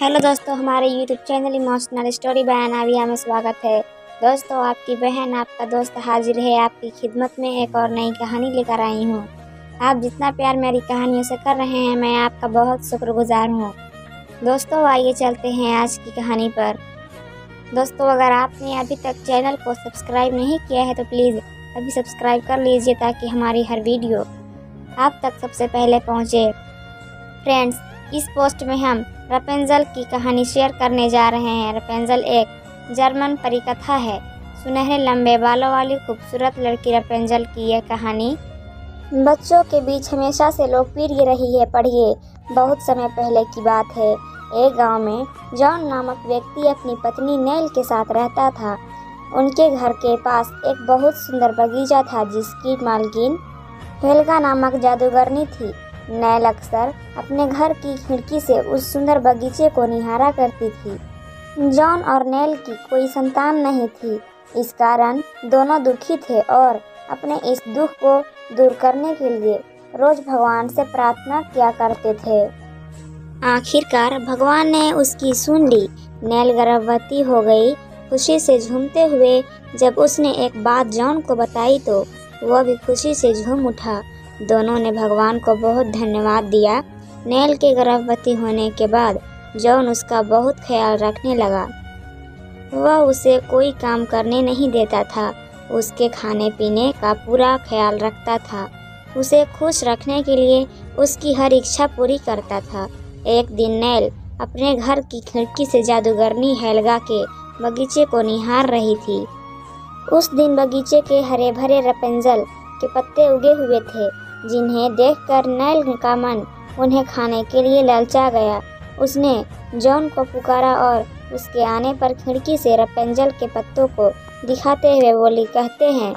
Hello दोस्तों, हमारे YouTube channel emotional story बयान आविया में स्वागत है। दोस्तों, आपकी बहन आपका दोस्त हाजिर है आपकी खिदमत में एक और नई कहानी लेकर आई हूँ। आप जितना प्यार मेरी कहानियों से कर रहे हैं, मैं आपका बहुत शुक्रगुजार हूँ। दोस्तों, आइए चलते हैं आज की कहानी पर। दोस्तों, अगर आपने अभी तक चैनल को सब्सक्राइब नहीं किया है तो प्लीज़ अभी सब्सक्राइब कर लीजिए ताकि हमारी हर वीडियो आप तक सबसे पहले पहुँचे। फ्रेंड्स, इस पोस्ट में हम रपेंजल की कहानी शेयर करने जा रहे हैं। रपेंजल एक जर्मन परिकथा है। सुनहरे लंबे बालों वाली खूबसूरत लड़की रपेंजल की यह कहानी बच्चों के बीच हमेशा से लोकप्रिय रही है। पढ़िए, बहुत समय पहले की बात है। एक गांव में जॉन नामक व्यक्ति अपनी पत्नी नेल के साथ रहता था। उनके घर के पास एक बहुत सुंदर बगीचा था जिसकी मालकिन हेल्गा नामक जादूगरनी थी। नेल अक्सर अपने घर की खिड़की से उस सुंदर बगीचे को निहारा करती थी। जॉन और नेल की कोई संतान नहीं थी, इस कारण दोनों दुखी थे और अपने इस दुख को दूर करने के लिए रोज भगवान से प्रार्थना किया करते थे। आखिरकार भगवान ने उसकी सुन ली। नेल गर्भवती हो गई। खुशी से झूमते हुए जब उसने एक बात जॉन को बताई तो वह भी खुशी से झूम उठा। दोनों ने भगवान को बहुत धन्यवाद दिया। नेल के गर्भवती होने के बाद जॉन उसका बहुत ख्याल रखने लगा। वह उसे कोई काम करने नहीं देता था, उसके खाने पीने का पूरा ख्याल रखता था, उसे खुश रखने के लिए उसकी हर इच्छा पूरी करता था। एक दिन नेल अपने घर की खिड़की से जादूगरनी हेल्गा के बगीचे को निहार रही थी। उस दिन बगीचे के हरे भरे रपेंजल के पत्ते उगे हुए थे, जिन्हें देखकर नेल का मन उन्हें खाने के लिए ललचा गया। उसने जॉन को पुकारा और उसके आने पर खिड़की से रपेंजल के पत्तों को दिखाते हुए बोली, कहते हैं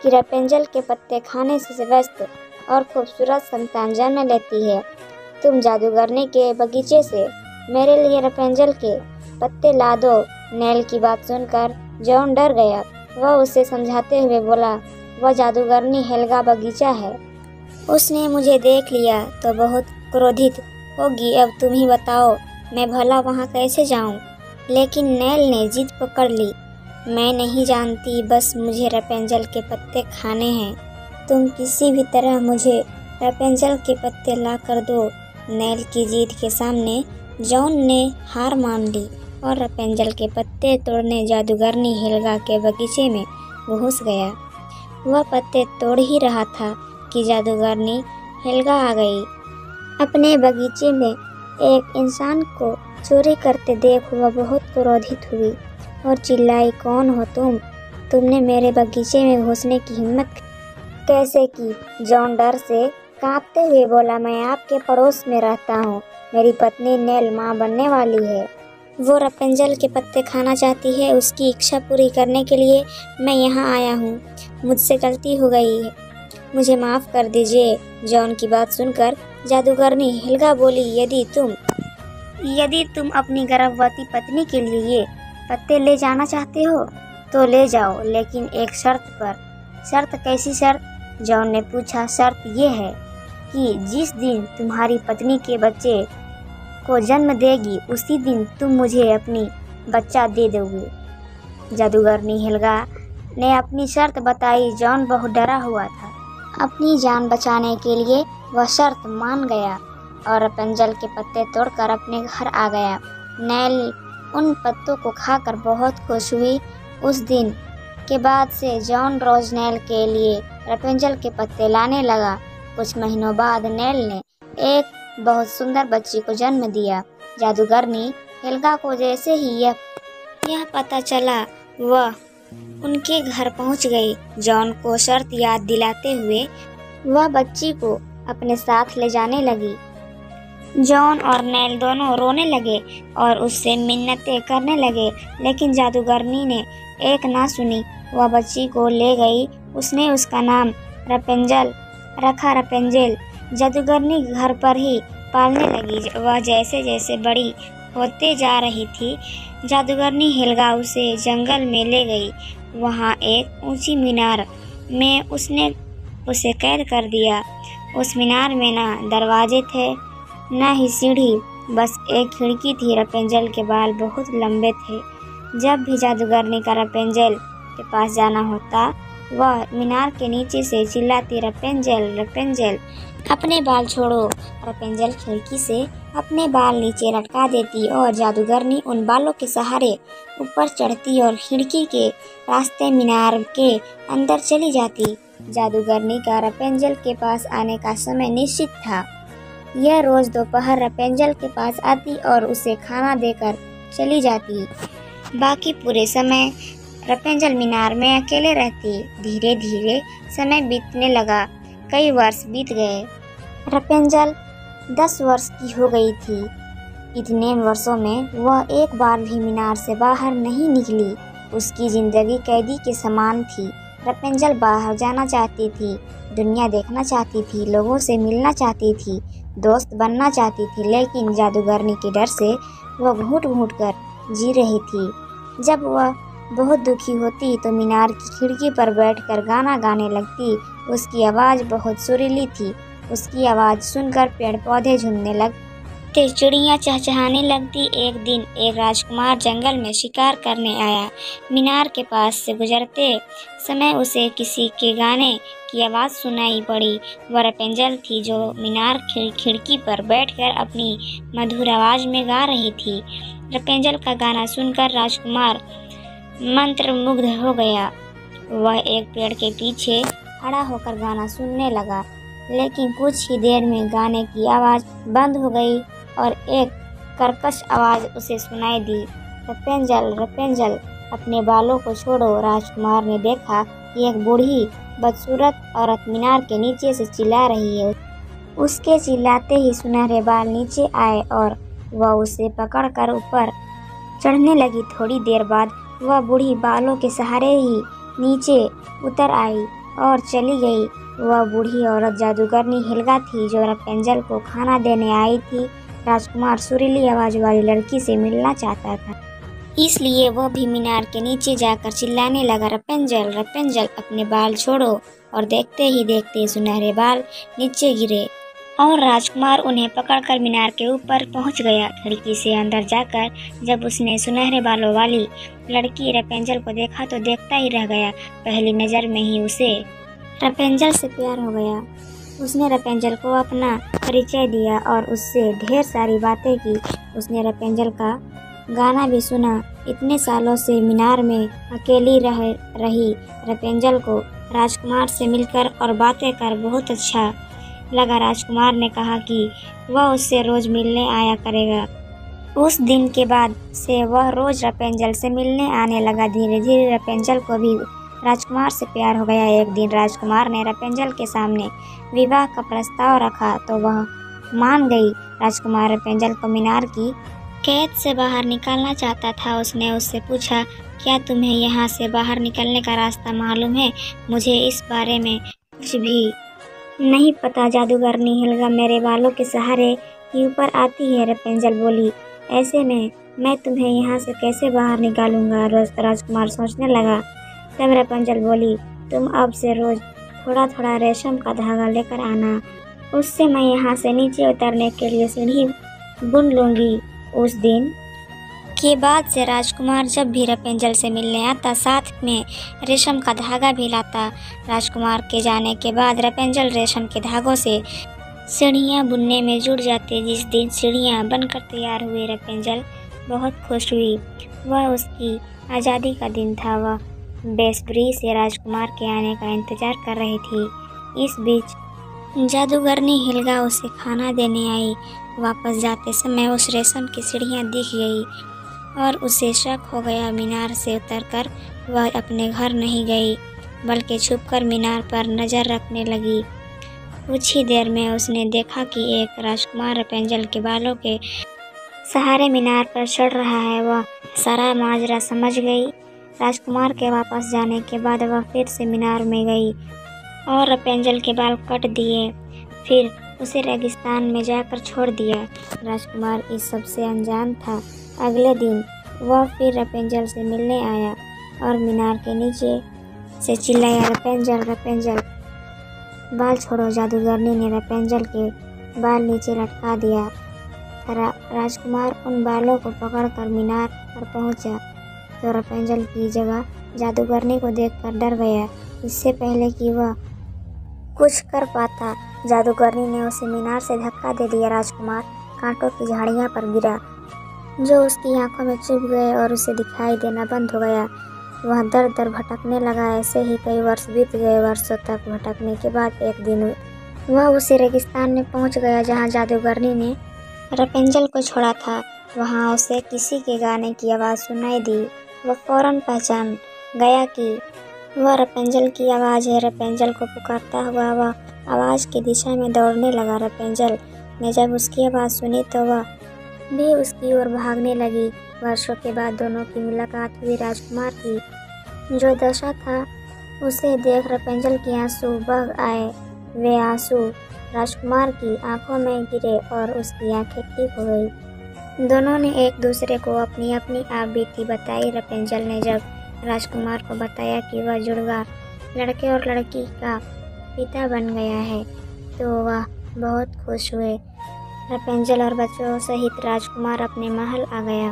कि रपेंजल के पत्ते खाने से व्यस्त और खूबसूरत संतान जन्म लेती है। तुम जादूगरनी के बगीचे से मेरे लिए रपेंजल के पत्ते ला दो। नेल की बात सुनकर जॉन डर गया। वह उसे समझाते हुए बोला, वह जादूगरनी हेल्गा बगीचा है, उसने मुझे देख लिया तो बहुत क्रोधित होगी। अब तुम ही बताओ, मैं भला वहाँ कैसे जाऊँ? लेकिन नेल ने जिद पकड़ ली। मैं नहीं जानती, बस मुझे रपेंजल के पत्ते खाने हैं। तुम किसी भी तरह मुझे रपेंजल के पत्ते ला कर दो। नेल की जिद के सामने जॉन ने हार मान ली और रपेंजल के पत्ते तोड़ने जादूगरनी हेल्गा के बगीचे में घुस गया। वह पत्ते तोड़ ही रहा था कि जादूगरनी हेल्गा आ गई। अपने बगीचे में एक इंसान को चोरी करते देख वह बहुत क्रोधित हुई और चिल्लाई, कौन हो तुम? तुमने मेरे बगीचे में घुसने की हिम्मत कैसे की? जॉन डर से कांपते हुए बोला, मैं आपके पड़ोस में रहता हूँ। मेरी पत्नी नेल माँ बनने वाली है। वो रपेंजल के पत्ते खाना चाहती है। उसकी इच्छा पूरी करने के लिए मैं यहाँ आया हूँ। मुझसे गलती हो गई है, मुझे माफ़ कर दीजिए। जॉन की बात सुनकर जादूगरनी हेल्गा बोली, यदि तुम अपनी गर्भवती पत्नी के लिए ये पत्ते ले जाना चाहते हो तो ले जाओ, लेकिन एक शर्त पर। शर्त? कैसी शर्त? जॉन ने पूछा। शर्त ये है कि जिस दिन तुम्हारी पत्नी के बच्चे को जन्म देगी उसी दिन तुम मुझे अपनी बच्चा दे दोगे। जादूगरनी हेल्गा ने अपनी शर्त बताई। जॉन बहुत डरा हुआ था। अपनी जान बचाने के लिए वह शर्त मान गया और रपेंजल के पत्ते तोड़कर अपने घर आ गया। नेल उन पत्तों को खाकर बहुत खुश हुई। उस दिन के बाद से जॉन रोज नेल के लिए रपेंजल के पत्ते लाने लगा। कुछ महीनों बाद नेल ने एक बहुत सुंदर बच्ची को जन्म दिया। जादूगरनी हेल्गा को जैसे ही यह पता चला वह उनके घर पहुंच गई। जॉन को शर्त याद दिलाते हुए वह बच्ची को अपने साथ ले जाने लगी। जॉन और नेल दोनों रोने लगे और उससे मिन्नतें करने लगे, लेकिन जादूगरनी ने एक ना सुनी। वह बच्ची को ले गई। उसने उसका नाम रपेंजल रखा, रपेंजल। जादूगरनी घर पर ही पालने लगी। वह जैसे जैसे बड़ी होते जा रही थी, जादूगरनी हेल्गा उसे जंगल में ले गई। वहाँ एक ऊंची मीनार में उसने उसे कैद कर दिया। उस मीनार में ना दरवाजे थे, न ही सीढ़ी। बस एक खिड़की थी। रपेंजल के बाल बहुत लंबे थे। जब भी जादूगरनी का रपेंजल के पास जाना होता, वह मीनार के नीचे से चिल्लाती, रपेंजल रपेंजल अपने बाल छोड़ो। रपेंजल खिड़की से अपने बाल नीचे लटका देती और जादूगरनी उन बालों के सहारे ऊपर चढ़ती और खिड़की के रास्ते मीनार के अंदर चली जाती। जादूगरनी का रपेंजल के पास आने का समय निश्चित था। यह रोज दोपहर रपेंजल के पास आती और उसे खाना देकर चली जाती। बाकी पूरे समय रपेंजल मीनार में अकेले रहती। धीरे धीरे समय बीतने लगा। कई वर्ष बीत गए। रपेंजल 10 वर्ष की हो गई थी। इतने वर्षों में वह एक बार भी मीनार से बाहर नहीं निकली। उसकी जिंदगी कैदी के समान थी। रपेंजल बाहर जाना चाहती थी, दुनिया देखना चाहती थी, लोगों से मिलना चाहती थी, दोस्त बनना चाहती थी, लेकिन जादूगरनी के डर से वह घुट घुट कर जी रही थी। जब वह बहुत दुखी होती तो मीनार की खिड़की पर बैठकर गाना गाने लगती। उसकी आवाज़ बहुत सुरीली थी। उसकी आवाज़ सुनकर पेड़ पौधे झूमने लगते, चिड़ियाँ चहचहाने लगती। एक दिन एक राजकुमार जंगल में शिकार करने आया। मीनार के पास से गुजरते समय उसे किसी के गाने की आवाज़ सुनाई पड़ी। वह रपेंजल थी जो मीनार खिड़की पर बैठकर अपनी मधुर आवाज़ में गा रही थी। रपेंजल का गाना सुनकर राजकुमार मंत्रमुग्ध हो गया। वह एक पेड़ के पीछे खड़ा होकर गाना सुनने लगा, लेकिन कुछ ही देर में गाने की आवाज़ बंद हो गई और एक कर्कश आवाज़ उसे सुनाई दी, रपेंजल रपेंजल अपने बालों को छोड़ो। राजकुमार ने देखा कि एक बूढ़ी बदसूरत औरत मीनार के नीचे से चिल्ला रही है। उसके चिल्लाते ही सुनहरे बाल नीचे आए और वह उसे पकड़कर ऊपर चढ़ने लगी। थोड़ी देर बाद वह बूढ़ी बालों के सहारे ही नीचे उतर आई और चली गई। वह बूढ़ी औरत जादूगरनी हिलगा थी जो रपेंजल को खाना देने आई थी। राजकुमार सुरीली आवाज़ वाली लड़की से मिलना चाहता था, इसलिए वह भी मीनार के नीचे जाकर चिल्लाने लगा, रपेंजल रपेंजल अपने बाल छोड़ो। और देखते ही देखते सुनहरे बाल नीचे गिरे और राजकुमार उन्हें पकड़कर मीनार के ऊपर पहुंच गया। खिड़की से अंदर जाकर जब उसने सुनहरे बालों वाली लड़की रपेंजल को देखा तो देखता ही रह गया। पहली नज़र में ही उसे रपेंजल से प्यार हो गया। उसने रपेंजल को अपना परिचय दिया और उससे ढेर सारी बातें की। उसने रपेंजल का गाना भी सुना। इतने सालों से मीनार में अकेली रही रपेंजल को राजकुमार से मिलकर और बातें कर बहुत अच्छा लगा। राजकुमार ने कहा कि वह उससे रोज मिलने आया करेगा। उस दिन के बाद से वह रोज रपेंजल से मिलने आने लगा। धीरे धीरे रपेंजल को भी राजकुमार से प्यार हो गया। एक दिन राजकुमार ने रपेंजल के सामने विवाह का प्रस्ताव रखा तो वह मान गई। राजकुमार रपेंजल को मीनार की कैद से बाहर निकालना चाहता था। उसने उससे पूछा, क्या तुम्हें यहाँ से बाहर निकलने का रास्ता मालूम है? मुझे इस बारे में कुछ भी नहीं पता। जादूगरनी हिलगा मेरे बालों के सहारे ही ऊपर आती है, रपेंजल बोली। ऐसे में मैं तुम्हें यहाँ से कैसे बाहर निकालूंगा? राजकुमार सोचने लगा। तब रपेंजल बोली, तुम अब से रोज थोड़ा थोड़ा रेशम का धागा लेकर आना, उससे मैं यहाँ से नीचे उतरने के लिए सीढ़ी बुन लूँगी। उस दिन के बाद से राजकुमार जब भी रपेंजल से मिलने आता साथ में रेशम का धागा भी लाता। राजकुमार के जाने के बाद रपेंजल रेशम के धागों से सीढ़ियाँ बुनने में जुट जाते। जिस दिन सीढ़ियाँ बनकर तैयार हुई रपेंजल बहुत खुश हुई। वह उसकी आज़ादी का दिन था। वह बेसब्री से राजकुमार के आने का इंतज़ार कर रही थी। इस बीच जादूगरनी हिलगा उसे खाना देने आई। वापस जाते समय उस रेशम की सीढ़ियाँ दिख गई और उसे शक हो गया। मीनार से उतरकर वह अपने घर नहीं गई बल्कि छुपकर मीनार पर नज़र रखने लगी। कुछ ही देर में उसने देखा कि एक राजकुमार रपेंजल के बालों के सहारे मीनार पर चढ़ रहा है। वह सारा माजरा समझ गई। राजकुमार के वापस जाने के बाद वह फिर से मीनार में गई और रपेंजल के बाल कट दिए, फिर उसे रेगिस्तान में जाकर छोड़ दिया। राजकुमार इस सब से अनजान था। अगले दिन वह फिर रपेंजल से मिलने आया और मीनार के नीचे से चिल्लाया, रपेंजल रपेंजल बाल छोड़ो। जादूगरनी ने रपेंजल के बाल नीचे लटका दिया। राजकुमार उन बालों को पकड़कर मीनार पर पहुंचा तो रपेंजल की जगह जादूगरनी को देखकर डर गया। इससे पहले कि वह कुछ कर पाता, जादूगरनी ने उसे मीनार से धक्का दे दिया। राजकुमार कांटों की झाड़ियां पर गिरा जो उसकी आंखों में चुभ गए और उसे दिखाई देना बंद हो गया। वह दर दर भटकने लगा। ऐसे ही कई वर्ष बीत गए। वर्षों तक भटकने के बाद एक दिन वह उसी रेगिस्तान में पहुंच गया जहां जादूगरनी ने रपेंजल को छोड़ा था। वहां उसे किसी के गाने की आवाज़ सुनाई दी। वह फौरन पहचान गया कि वह रपेंजल की आवाज़ है। रपेंजल को पुकारता हुआ वह आवाज़ की दिशा में दौड़ने लगा। रपेंजल ने जब उसकी आवाज़ सुनी तो वह भी उसकी ओर भागने लगी। वर्षों के बाद दोनों की मुलाकात हुई। राजकुमार की जो दशा था उसे देख रपेंजल की आंसू बह आए। वे आंसू राजकुमार की आंखों में गिरे और उसकी आंखें ठीक हो गई। दोनों ने एक दूसरे को अपनी अपनी आप बीती बताई। रपेंजल ने जब राजकुमार को बताया कि वह जुड़वा लड़के और लड़की का पिता बन गया है तो वह बहुत खुश हुए। रपेंजल और बच्चों सहित राजकुमार अपने महल आ गया।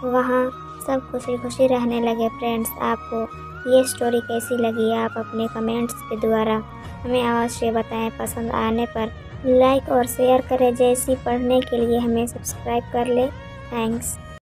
वहाँ सब खुशी खुशी रहने लगे। फ्रेंड्स, आपको ये स्टोरी कैसी लगी? आप अपने कमेंट्स के द्वारा हमें अवश्य बताएं। पसंद आने पर लाइक और शेयर करें। जैसी पढ़ने के लिए हमें सब्सक्राइब कर ले। थैंक्स।